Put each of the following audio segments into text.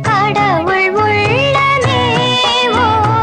கடவுள் உள்ளமே ஓர்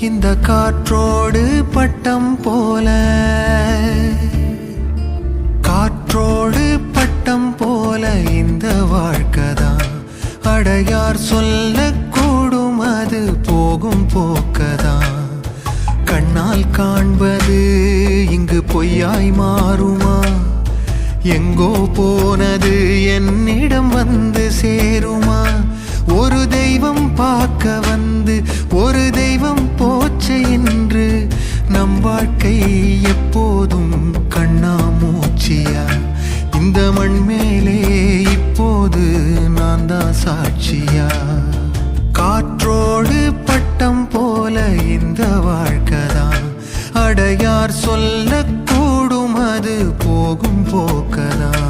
இந்த காற்றோடு பட்டம் போல, காற்றோடு பட்டம் போல இந்த வாழ்க்கைதான். அடையார் சொல்லக்கூடும் அது போகும் போக்கதான். கண்ணால் காண்பது இங்கு பொய்யாய் மாறுமா? எங்கோ போனது என்னிடம் வந்து சேருமா? ஒரு தெய்வம் பார்க்க வந்து ஒரு தெய்வம் போச்சு என்று நம் வாழ்க்கை எப்போதும் கண்ணாமூச்சியா? இந்த மண் மேலே இப்போது நான் தான் சாட்சியா? காற்றோடு பட்டம் போல இந்த வாழ்க்கைதான். அடையார் சொல்லக்கூடும் அது போகும் போக்கதான்.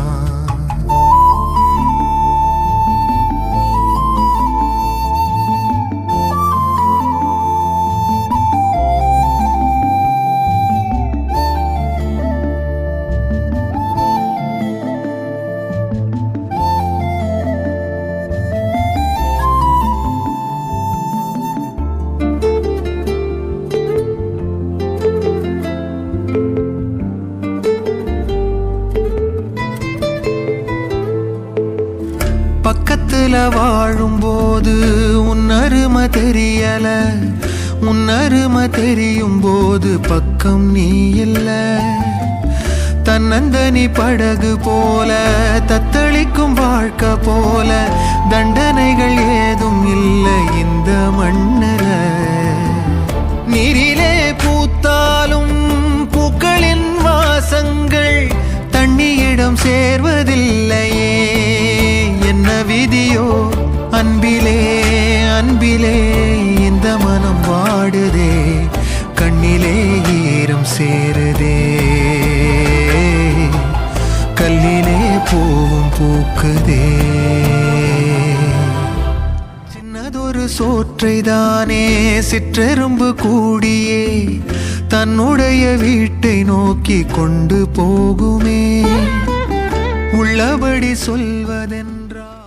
பக்கத்துல வாழும்போது உன் அருமை தெரியல, உன் அருமை தெரியும் போது பக்கம் நீ இல்ல. தன்னந்தனி படகு போல தத்தளிக்கும் வாழ்க்கை போல தண்டனைகள் ஏதும் இல்லை இந்த மண்ணில. நீரிலே பூத்தாலும் பூக்களின் வாசங்கள் தண்ணியிடம் சேர்வதில்லையே. என்ன விதியோ அன்பிலே அன்பிலே இந்த மனம் வாடுதே. கண்ணிலே ஈரம் சேருதே, கல்லிலே பூவும் பூக்குதே. சின்னதொரு சோற்றைதானே சிற்றெரும்பு கூடியே தன்னுடைய வீட்டை நோக்கி கொண்டு போகுமே. உள்ளபடி சொல்வதென்றால்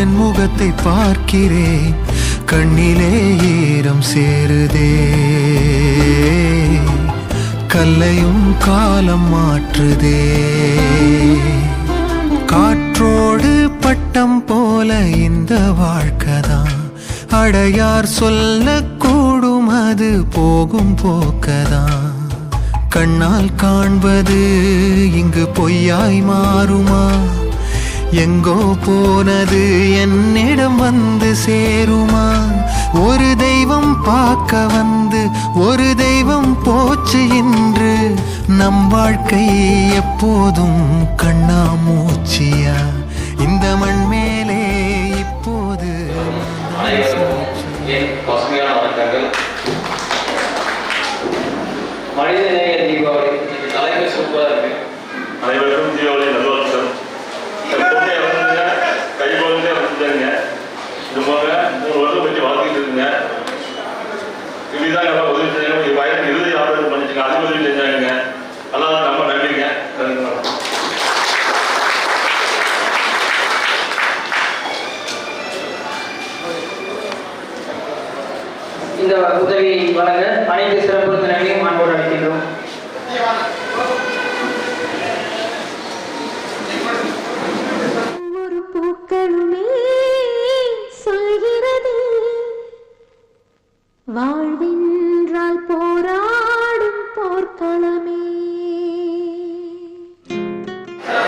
என் முகத்தை பார்க்கிறேன், கண்ணிலே ஈரம் சேருதே. கல்லையும் காலம் மாற்றுதே. காற்றோடு பட்டம் போல இந்த வாழ்க்கைதான், அடையார் சொல்லக்கூடும் அது போகும் போக்கதான். கண்ணால் காண்பது இங்கு பொய்யாய் மாறுமா? எங்கோ போனது என்னிடம் வந்து சேருமா? ஒரு தெய்வம் பார்க்க வந்து ஒரு தெய்வம் போச்சு இன்று. நம் வாழ்க்கை எப்போதும் கண்ணாமூச்சியா? இந்த மண் மேலே இப்போது மனிதநேய தீபாவளி தலைமை சூப்பராக இருக்கு. அனைவருக்கும் தீபாவளி நல்வாழ்த்துக்கள். கை போலந்தே வந்துட்டாங்க. இது போக 3 வருஷம் பற்றி வாழ்த்திட்டு இருக்குங்க. இப்படிதான் நம்ம உதவி செய்யணும். வயது இறுதி ஆதரவு பண்ணிச்சுங்க, அது உதவி செஞ்சாங்க. அதெல்லாம் ரொம்ப நன்றிங்க. இந்த உதவி வழங்க அனைத்து சிறப்பு விருந்தினர்களையும் அன்போடு அழைக்கின்றோம். ஒரு பூக்களுமே சொல்கிறது, வாழ்வென்றால் போராடும் போர்க்களமே.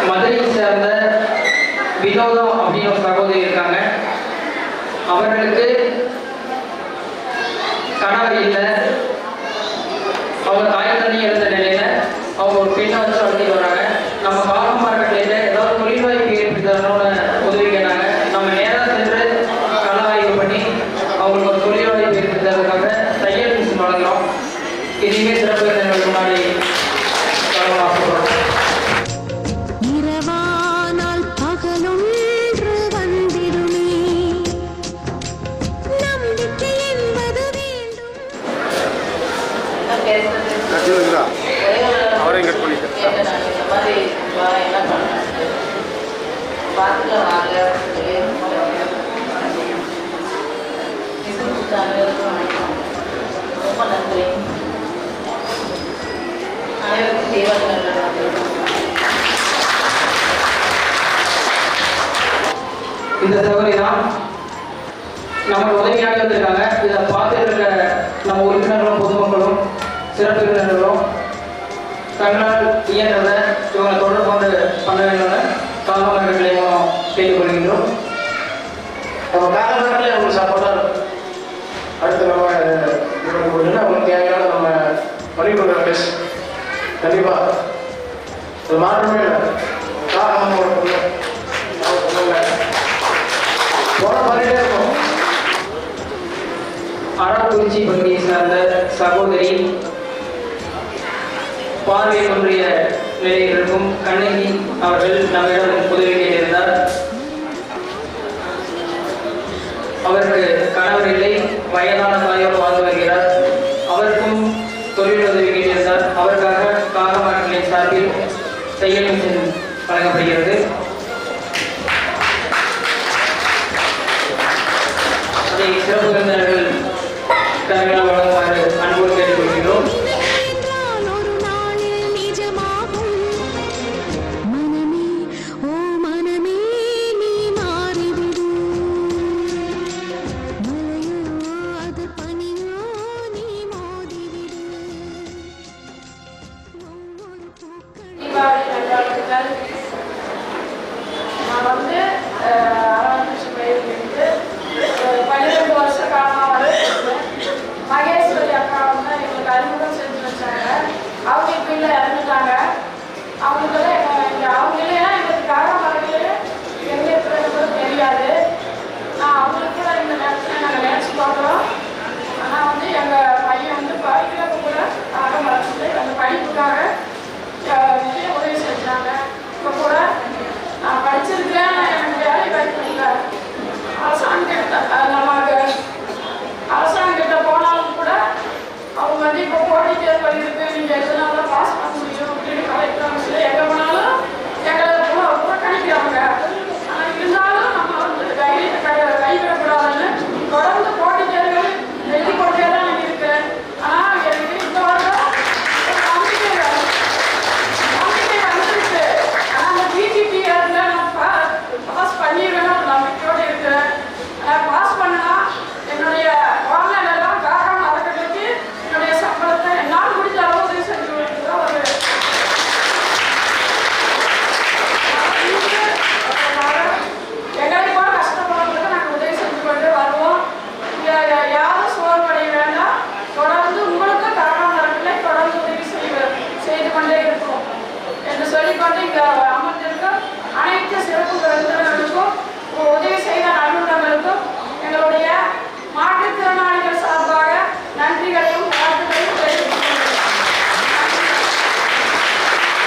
மதுரையை சேர்ந்த வினோதம் அப்படின்னு ஒரு சகோதரி இருக்காங்க. அவர்களுக்கு கணவர் இல்லை. அவங்க தாய் தண்ணி எழுந்த நிலையில அவங்க ஒரு பெண்ணை வச்சு வளர்த்திட்டு வராங்க. நம்ம காலம் மார்க்கெட்ல ஏதாவது தொழில் வாய்ப்பு ஏற்படுத்தணும்னு உதவி கேட்டாங்க. நம்ம நேராக சென்று கள ஆய்வு பண்ணி அவங்களுக்கு ஒரு தொழில் வாய்ப்பு ஏற்படுத்துறதுக்காக தையல் மிஷின் வழங்குறோம். இனிமே சிறப்பு விருந்தினர்களுக்கு முன்னாடி ஆசைப்படுறோம். இரவானால் பகலொன்று வந்திடுமே, நம்பிக்கை என்பது வேண்டும். அவரையும் கட் பண்ணிட்டேன். ரொம்ப நன்றி. அனைவருக்கும் தீபாவளி இந்த சகோதரி தான் நம்ம உதவியாக இருந்திருக்காங்க. இதை பார்த்துட்டு இருக்க நம்ம உறுப்பினர்களும் பொதுமக்களும் சிறப்பு விருந்தினர்களும் தங்களால் இயன்றதை இவங்களை தொடர்பு கொண்டு பண்ண வேண்டும் காலமார்களை மூலம் கேட்டுக்கொள்கின்றோம். நம்ம காலமார்களே உங்களுக்கு சப்போர்ட்டாக இருக்கும். அடுத்து நம்ம என்ன உங்களுக்கு தேவையான நம்ம பண்ணிக்கொண்டு பேசு. கண்டிப்பாக இது மாற்றமே இல்லை. காரணம் போன பண்ணிட்டே இருக்கும். அரக்குறிச்சி பகுதியை சார்ந்த சகோதரி பார்வை ஒன்றிய நிலையில் இருக்கும் கண்ணகி அவர்கள் நம்மிடம் உதவி கேட்டிருந்தார். அவருக்கு கணவர் இல்லை, வயதான தாயோடு வாழ்ந்து வருகிறார். அவருக்கும் தொழில் உதவி கேட்டிருந்தார். அவருக்காக காகமார்களின் சார்பில் தையல் மிஷின் வழங்கப்படுகிறது. அதை சிறப்பு விருந்தினர்கள் கரங்களால் வழங்குமாறு அன்போடு கேட்டுக்கொள்கிறோம். ஒரு நாளில் நிஜமாகும் மனமே, ஓ மனமே நீ மாறிவிடு. மழையோ அது பனியோ நீ மோதிவிடு. ஒவ்வொரு பூக்கள் தீபாவளி நல்வாழ்த்துக்கள். நான் வந்து அரவணைச்சு பயிர்ந்து 12 வருஷ காலமாக மகேஸ்வரி அக்கா வந்து எங்களுக்கு அறிமுகம் செஞ்சு வச்சாங்க. அவங்க இப்போ இல்லை, இறந்துட்டாங்க. அவங்களுக்கெல்லாம் அவங்க இல்லைன்னா எங்களுக்கு காலமாக எங்கே இருக்கிறது தெரியாது. அவங்களுக்கு கூட இந்த நேரத்தில் நாங்கள் நினச்சி பார்க்குறோம். ஆனால் வந்து எங்கள் பையன் வந்து படிக்கிறப்ப கூட ஆரம் வளர்த்துட்டு அந்த படிப்புக்காக உதவி செஞ்சாங்க. இப்போ கூட நான் படிச்சிருக்கிறேன், எனக்கு வேலை கிடைக்கல. அரசாங்கத்திட்ட போனாலும் கூட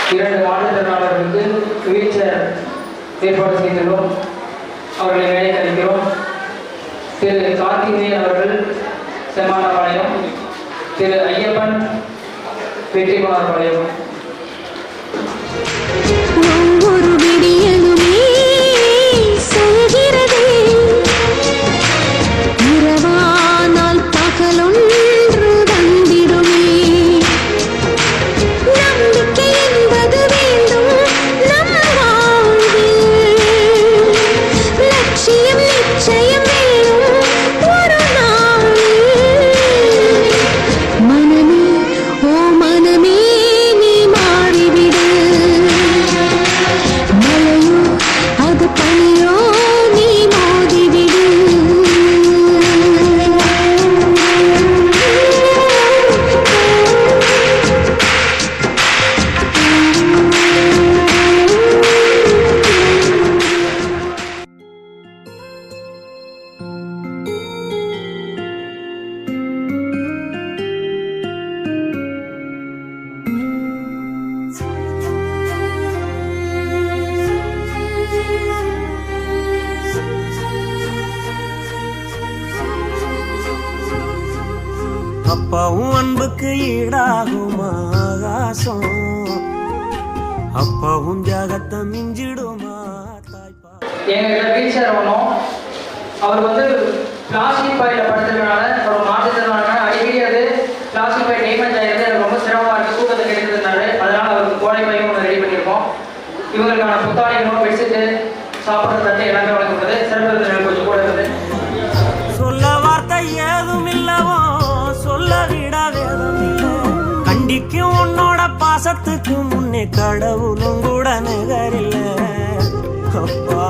2 மாற்றுத்திறனாளர்களுக்கு வீல் சேர் ஏற்பாடு செய்துள்ளோம். அவர்களை வேலைக்கு அளிக்கிறோம். திரு கார்த்திகேயன் அவர்கள் செம்மானபாளையம், திரு ஐயப்பன் வெற்றிக்குமார்பாளையம். ஒவ்வொரு விடியலுமே சொல்கிறதே, இரவானால் பகலொன்று வந்திடுமே. நம்பிக்கை என்பது வேண்டும் நம் வாழ்வில், லட்சியம் நிச்சயம் வேணும் ஒரு நாளில். மனமே ஓ மனமே நீ மாறிவிடு, மழையோ அது பனியோ நீ மோதிவிடு. அப்பாவும் அன்புக்கு ஈடாகுமா ஆகாசம், அப்பாவும் தியாகத்தை மிஞ்சிடுமா தாய்ப்பா. எங்ககிட்ட வீல் சேர் வேணும். அவர் வந்து பிளாஸ்டிக் பையில் படுத்துறதுனால அவர் மாற்றுத்திறனால அடிக்கடி அது பிளாஸ்டிக் பை டேமேஜ் ஆகிடுது. எனக்கு ரொம்ப சிரமமாக இருக்குது தூக்கத்தை கிடைக்கிறதுனால. அதனால் அவருக்கு கோடை பையும் ஒன்று ரெடி பண்ணியிருக்கோம். இவங்களுக்கான புத்தாடைகளும் பெட்ஷீட்டு சாப்பிட்ற தட்டு எல்லாமே வழங்கப்படுது. சிறப்பு விருந்தினர் கொஞ்சம் கூட இருக்குது. சொல்ல வார்த்தை ஏதும் இல்லவோ, சொல்ல விட வேதம் இல்லை. கண்டிக்கும் உன்னோட பாசத்துக்கு முன்னே கடவுளும் கூட நிகரில்ல. அப்பா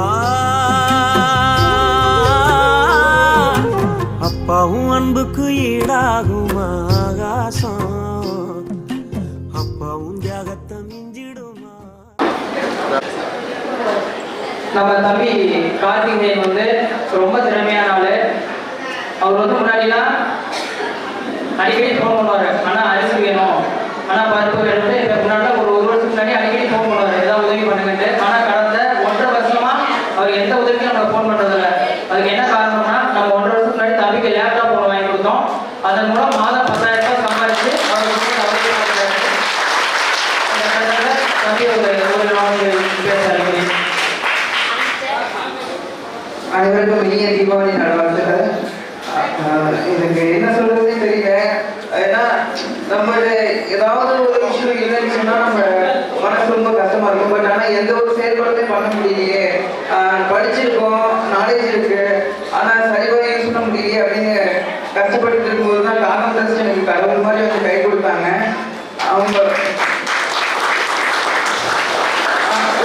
அப்பாவும் அன்புக்கு ஈடாகும் ஆகாசம், அப்பாவும் தியாகத்தை மிஞ்சிடுமா. நம்ம தம்பி கார்த்திகேயன் வந்து ரொம்ப திறமையான ஆளு. அவர் வந்து முன்னாடிலாம் அடிக்கடி ஃபோன் பண்ணுவார். ஆனால் அரிசி வேணும், ஆனால் பருப்பு வேணும்னு. இப்போ முன்னாடி ஒரு வருஷத்துக்கு முன்னாடி அடிக்கடி ஃபோன் பண்ணுவார், ஏதாவது உதவி பண்ணுங்கன்ட்டு. ஆனால் கடந்த 1.5 வருஷமா அவர் எந்த உதவிக்கும் நம்ம ஃபோன் பண்ணுறதில்ல. அதுக்கு என்ன காரணம்னா, நம்ம 1.5 வருஷத்துக்கு முன்னாடி தம்பிக்கு லேப்டாப் ஒன்று வாங்கி கொடுத்தோம். அதன் மூலம் மாதம் 10,000 ரூபாய் சம்பாதிச்சு அவருக்கு தம்பி பேச. அனைவருக்கும் இனிய தீபாவளி நல்வாழ்த்துக்கள். எனக்கு என்ன சொல்றதுன்னு தெரியல. ஏன்னா நம்ம ஏதாவது ஒரு இஷ்யூ இல்லைன்னு சொன்னா நம்ம மனசு ரொம்ப கஷ்டமா இருக்கும். பட் ஆனா எந்த ஒரு செயல்பாடுமே பண்ண முடியலையே, படிச்சிருக்கோம், நாலேஜ் இருக்கு, ஆனா சரிவா யூஸ் பண்ண முடியலையே அப்படின்னு கஷ்டப்பட்டு இருக்கும்போது தான் காரணம் டெஸ்ட் எனக்கு கடவுள் மாதிரி வந்து கை கொடுத்தாங்க. அவங்க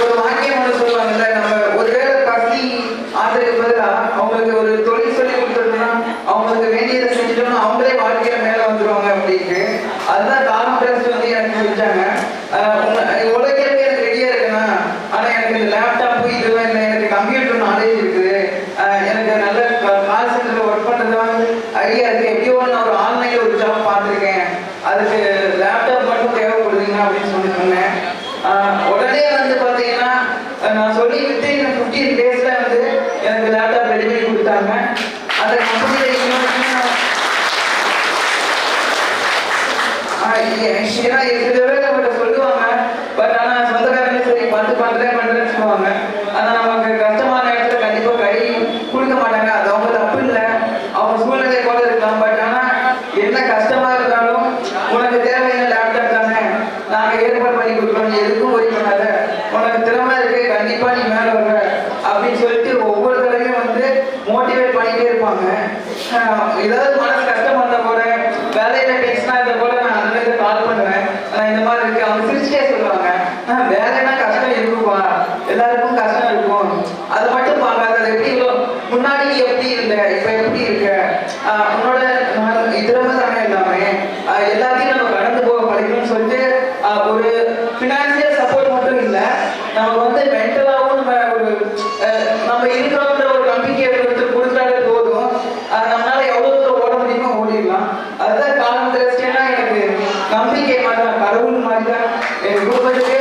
ஒரு வாக்கியம் ஒன்று சொல்லுவாங்கல்ல, நம்ம ஒருவேளை பசி ஆதரவு பதிலாக அவங்களுக்கு ஒரு தொழில் சொல்லி கொடுத்துருந்தோம்னா அவங்களுக்கு வேண்டியதை செஞ்சுட்டோம்னா அவங்களே வாழ்க்கையில மேல வந்துருவாங்க அப்படின்ட்டு. அதுதான் காலம் டெஸ்ட் வந்து எனக்கு செஞ்சாங்க. உலகமே எனக்கு ரெடியா இருக்குண்ணா, ஆனா எனக்கு இந்த லேப்டாப் இதுவே இல்லை, எனக்கு கம்ப்யூட்டர் நாலேஜ் இருக்குது, எனக்கு நல்ல கால் சென்டர்ல ஒர்க் பண்றது ஐடியா இருக்கு, எப்படியோ நான் ஒரு ஆன்லைன்ல ஒரு ஜாப் பார்த்துருக்கேன், அதுக்கு லேப்டாப் மட்டும் தேவைப்படுதுங்க அப்படின்னு சொன்னேன். உடனே வந்து பாத்தீங்கன்னா நான் சொல்லி விட்டு 15 daysல வந்து எனக்கு லேப்டாப் ரெடி பண்ணி கொடுத்தாங்க. அந்த கம்பெனியில சொல்லுவாங்க. பட் ஆனா சொந்தக்காரங்க சரி பண்றேன்னு சொல்லுவாங்க. ஆனா நமக்கு கஷ்டமான இடத்துல கண்டிப்பா கை கொடுக்க மாட்டாங்க. அது அவங்க தப்பு இல்லை, அவங்க சூழ்நிலை கூட இருக்கலாம். பட் ஆனா என்ன கஷ்டமா இருந்தாலும் உனக்கு தேவையான லேப்டாப் தானே நாங்க ஏற்பாடு பண்ணி கொடுக்குறோம், எதுக்கும் ஒரி பண்ணாத, உனக்கு திறமை இருக்கு, கண்டிப்பா நீ மேல வர அப்படின்னு சொல்லிட்டு ஒவ்வொரு தடவையும் வந்து மோட்டிவேட் பண்ணிட்டே இருப்பாங்க. ஏதாவது மனசு கஷ்டமா இருந்தா கூட, வேலையில டென்ஷனா இருந்தா கூட நான் அந்த கால் பண்ணுவேன், இந்த மாதிரி இருக்கு, அவங்க சிரிச்சுட்டே சொல்லுவாங்க, வேலைன்னா கஷ்டம் இருக்குப்பா, எல்லாருக்கும் கஷ்டம் இருக்கும், அது மட்டும் பார்க்காத, அது எப்படி முன்னாடி எப்படி இருந்த இப்ப எப்படி இருக்க, உன்னோட திறமை தானே எல்லாமே, எல்லாத்தையும் நம்ம கடந்து போக படிக்கணும்னு சொல்லிட்டு ஒரு பினான்சியல் சப்போர்ட் மட்டும் இல்லை, நம்ம வந்து மென்டலாகவும் நம்ம இருக்கிறோன்ற ஒரு நம்பிக்கை கொடுத்தாலே போதும், நம்மளால எவ்வளவு தூரம் ஓட முடியுமோ ஓடிடலாம். அதுதான் காலம் தெரிச்சுன்னா எனக்கு நம்பிக்கை மாதிரி தான், கடவுள் மாதிரி தான் என் குடும்பத்துக்கு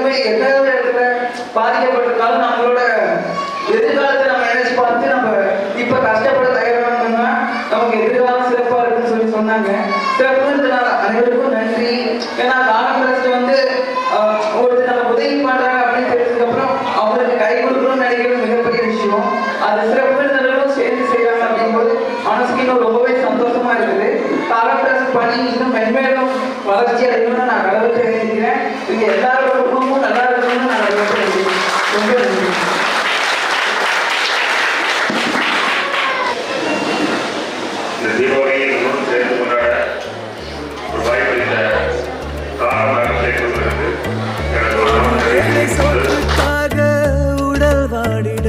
எப்பவுமே எந்த இடத்துல பாதிக்கப்பட்டிருந்தாலும் நம்மளோட எதிர்காலத்தை நம்ம நினைச்சு பார்த்து நம்ம இப்ப கஷ்டப்பட தயாரானோம்னா நமக்கு எதிர்காலம் சிறப்பா இருக்குன்னு சொல்லி சொன்னாங்க. சிறப்பு இருந்தனால அனைவருக்கும் நன்றி. ஏன்னா காலம் ட்ரஸ்ட் வந்து ஒருத்தர் நம்ம உதவி பண்றாங்க அப்படின்னு தெரிஞ்சதுக்கு அப்புறம் அவங்களுக்கு கை கொடுக்கணும்னு நினைக்கிறது மிகப்பெரிய விஷயம். அது சிறப்பு இருந்தவர்களும் சேர்ந்து செய்யறாங்க அப்படிங்கும்போது மனசுக்கு இன்னும் ரொம்பவே சந்தோஷமா இருக்குது. காலம் ட்ரஸ்ட் பண்ணி இன்னும் மென்மேலும் வளர்ச்சி அடையணும்னு நான் கடவுள் தெரிவிக்கிறேன். இங்க எல்லாரோட குடும்பமும் நல்லா இருக்கணும்னு நான் ரொம்ப நன்றி. இந்த தீபாவளியை இன்னும் சேர்ந்து கொண்டாட ஒரு வாய்ப்பளித்த காரணமாக சேர்ப்பதற்கு எனக்கு ஒரு சொத்துக்காக உடல் வாடிட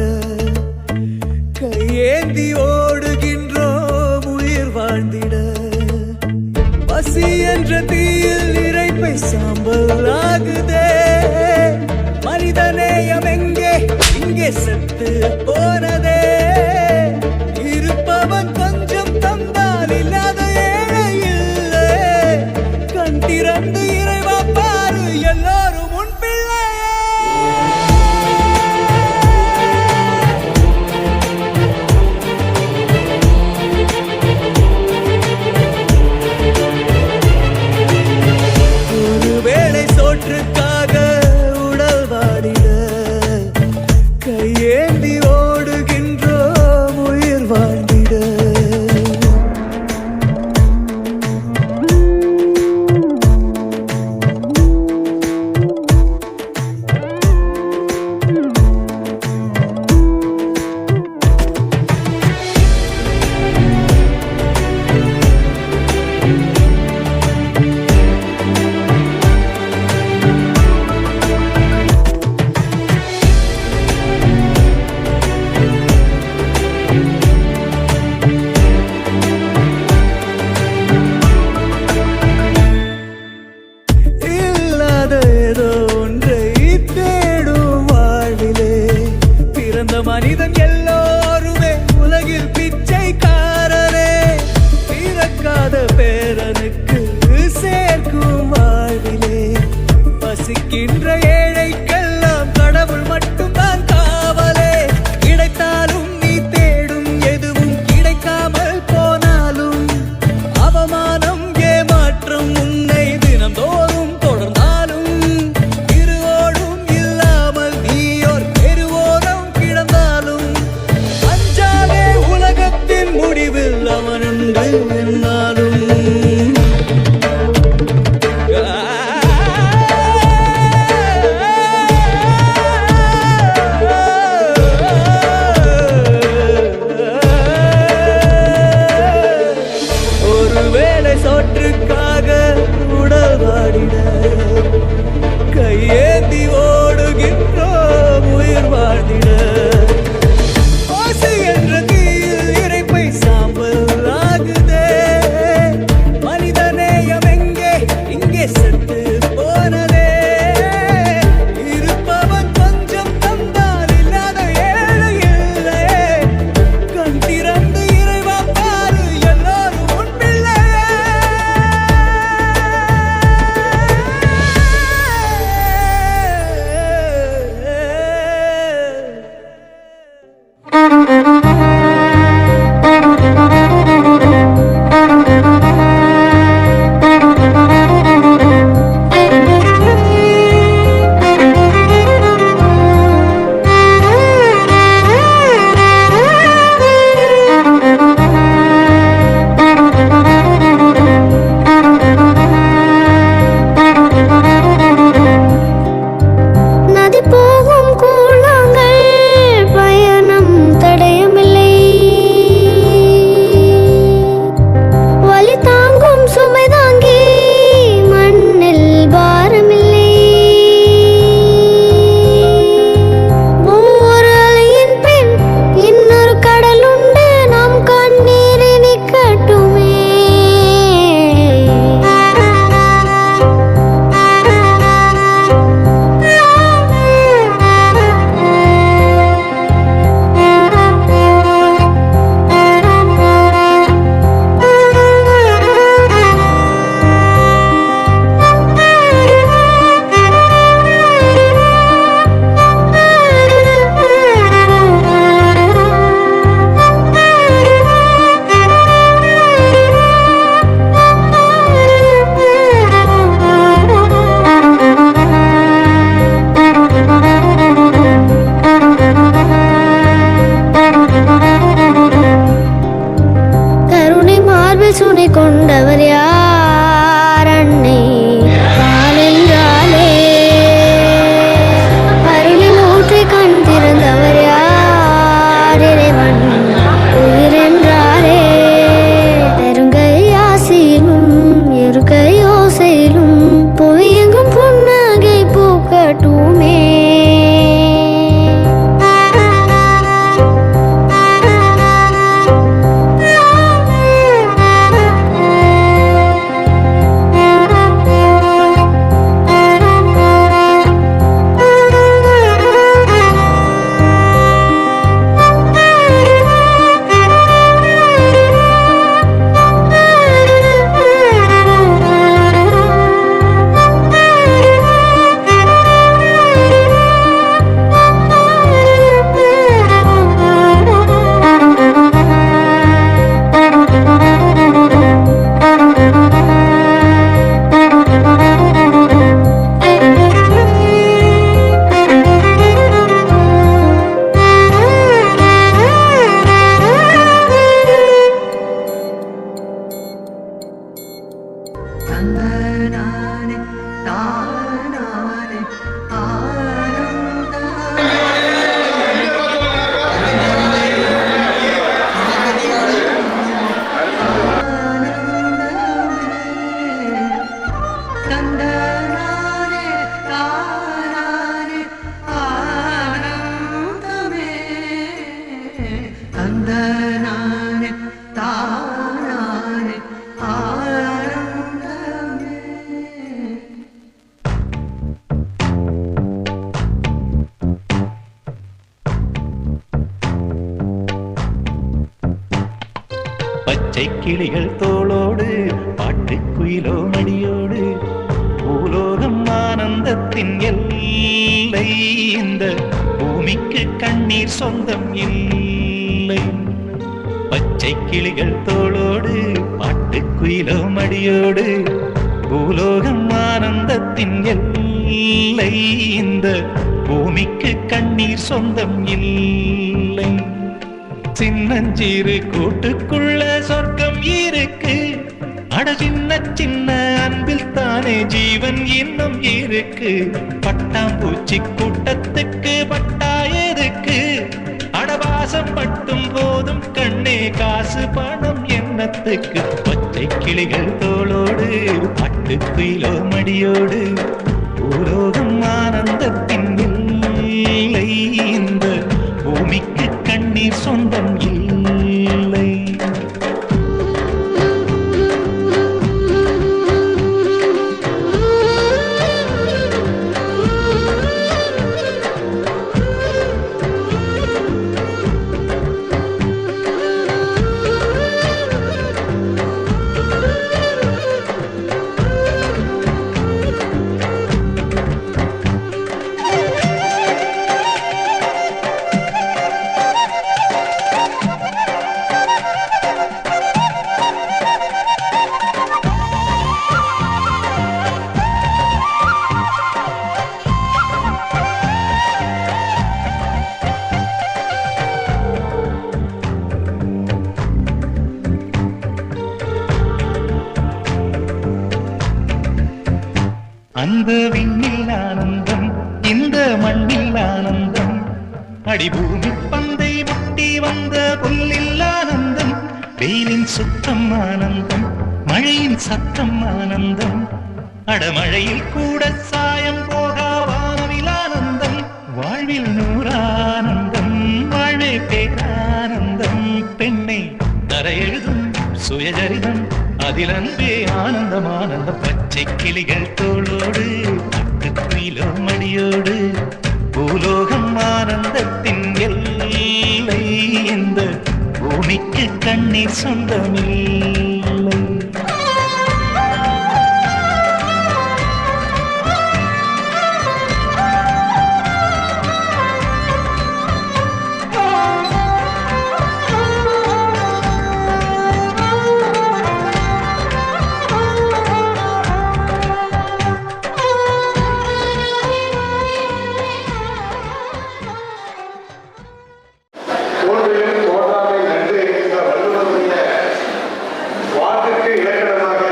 பச்சை கிளிகள் தோளோடு பாட்டுக்குயிலோ மடியோடு பூலோகம் ஆனந்தத்தின் எல்லை இந்த பூமிக்கு கண்ணீர் சொந்தம் இல்லை பச்சை கிளிகள் தோளோடு பாட்டுக்குயிலோ மடியோடு பூலோகம் ஆனந்தத்தின் எல்லை இந்த பூமிக்கு கண்ணீர் சொந்தம் இல்லை சின்னஞ்சீரு கூட்டுக்குள்ள சொர்க்கம் இருக்கு அட சின்ன சின்ன அன்பில் தானே ஜீவன் இன்னும் இருக்கு பட்டாம்பூச்சி கூட்டத்துக்கு பட்டா எதுக்கு அடவாசம் மட்டும் போதும் கண்ணே காசு பணம் எண்ணத்துக்கு பச்சை கிளிகள் தோளோடு பட்டுக்குயிலோ மடியோடு பூலோகம் ஆனந்தத்தின் இல்லை இந்த பூமிக்கு கண்ணீர் சொந்தம் இல்லை அந்த விண்ணில் ஆனந்தம் இந்த மண்ணில் ஆனந்தம் அடிபூமி பந்தை முட்டி வந்த புல்லில் ஆனந்தம் வெயிலின் சுத்தம் ஆனந்தம் மழையின் சத்தம் ஆனந்தம் அடமழையில் கூட சாயம் போகா வானவில் ஆனந்தம் வாழ்வில் நூறானந்தம் வாழ்வே பேரானந்தம் பெண்ணை தரையெழுதும் சுயஜரிதம் அதில் அன்பே ஆனந்தம் ஆனந்தம் பச்சை கிளிகள் தோளோடு பட்டுக்குயிலோ மடியோடு பூலோகம் ஆனந்தத்தின் எல்லை இந்த பூமிக்கு கண்ணீர் சொந்தமில்லை தோன்றிலும் தோன்றாமை நன்று என்ற வள்ளுவருடைய வாக்குக்கு இலக்கணமாக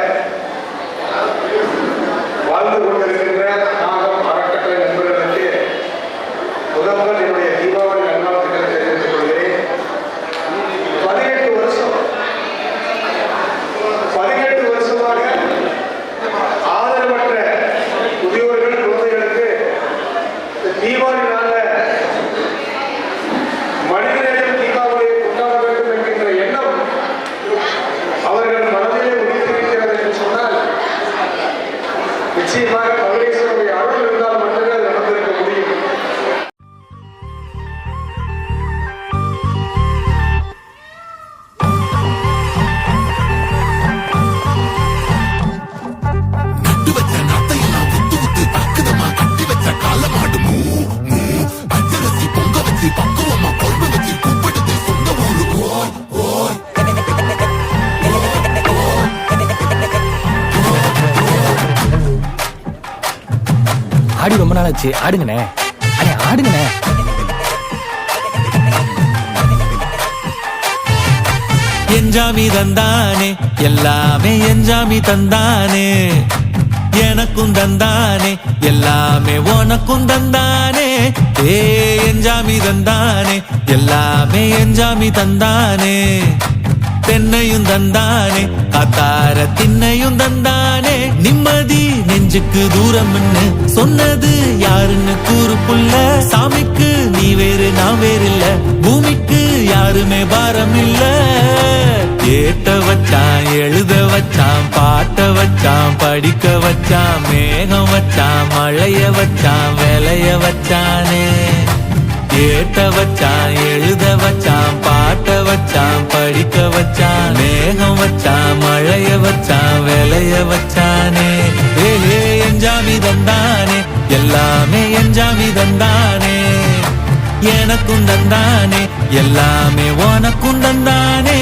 வாழ்ந்து கொண்டிருக்கின்ற நாகம் அறக்கட்டளை நண்பர்களுக்கு முதல்வர் என்னுடைய தீபாவளி நல்வாழ்த்துக்களை தெரிவித்துக் கொள்கிறேன். 18 வருஷமாக ஆதரவற்ற முதியோர்கள் குழந்தைகளுக்கு தீபாவளி நாளில் மனிதநேயம் தீபாவளியை கொண்டாட வேண்டும் என்கின்ற எண்ணம் அவர்கள் மனதிலே உயிர்த்திருக்கிறது என்று சொன்னால் நிச்சயமாக பரமேஸ்வரனுடைய அருள் இருந்தால் மட்டுமே அது நடந்திருக்க முடியும். ஆடி ரொம்ப நாள் ஆச்சு, ஆடுங்கண்ணே. அண்ணே ஆடுங்கண்ணே. என்ஜாமி தந்தானே எல்லாமே என்ஜாமி தந்தானே எனக்கும் தந்தானே எல்லாமே உனக்கும் தந்தானே ஏ என்ஜாமி தந்தானே எல்லாமே என்ஜாமி தந்தானே தென்னையும் தந்தானே காத்தார திண்ணையும் தந்தானே நிம்மதி நெஞ்சுக்கு தூரம்னு சொன்னது யாருன்னு கூறு புள்ள சாமிக்கு நீ வேறு நான் வேறு இல்ல பூமிக்கு யாருமே பாரம் இல்ல ஏட்ட வச்சான் எழுத வச்சான் பாட்ட வச்சான் படிக்க வச்சான் மேகம் வச்சான் மழைய வச்சான் விளைய வச்சானே ஏட்ட வச்சான் எழுத வச்சான் பாட்ட வச்சான் படிக்க வச்சான் மேகம் வச்சான் மழைய வச்சான் விளைய வச்சானே ஏ என்ஜாமி தந்தானே எல்லாமே என்ஜாமி தந்தானே எனக்கும் தந்தானே எல்லாமே உனக்கும் தந்தானே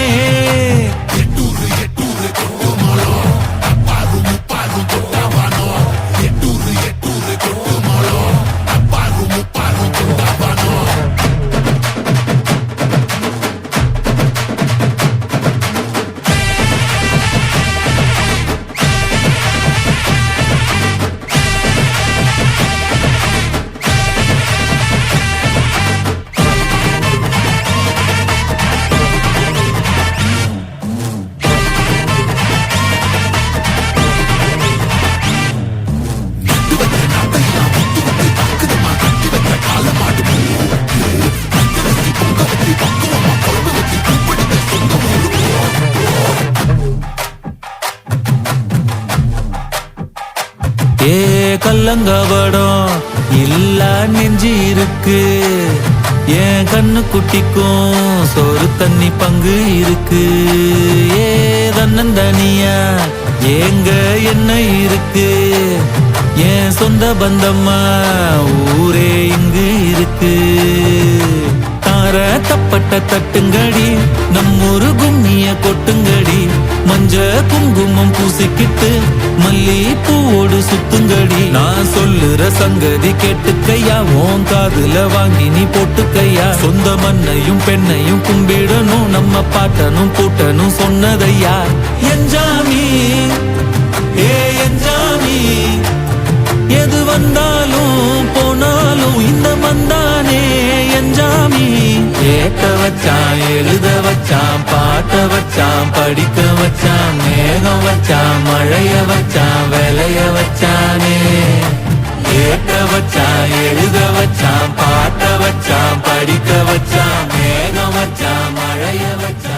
ஏ கல்லங்கபடம் இல்ல நெஞ்சு இருக்கு என் கண்ணு குட்டிக்கும் சோறு தண்ணி பங்கு இருக்கு ஏ தன்னந்தனியா ஏங்க என்ன இருக்கு என் சொந்த பந்தம்மா ஊரே இங்கு இருக்கு தார தப்பட்ட தட்டுங்கடி நம்மொரு கும்மிய கொட்டுங்கடி மஞ்ச குங்குமம் பூசிக்கிட்டு மல்லி பூவோடு சுத்துங்கடி நான் சொல்லுற சங்கதி கேட்டுக்கையா உன் காதுல வாங்கி நீ போட்டுக்கையா சொந்த மண்ணையும் பெண்ணையும் கும்பிடணும் நம்ம பாட்டனும் கூட்டனும் சொன்னதையா என்ஜாமி ஏ என்ஜாமி எது வந்தாலும் போனாலும் இந்த மந்தானே என்ஜாமி ஏட்ட வச்சான் எழுத வச்சான் பாட்ட வச்சான் படிக்க வச்சான் மேகம் வச்சான் மழைய வச்சான் விளைய வச்சானே ஏட்ட வச்சான் எழுத வச்சான் பாட்ட வச்சான் படிக்க வச்சான் மேகம் வச்சான் மழைய வச்சான்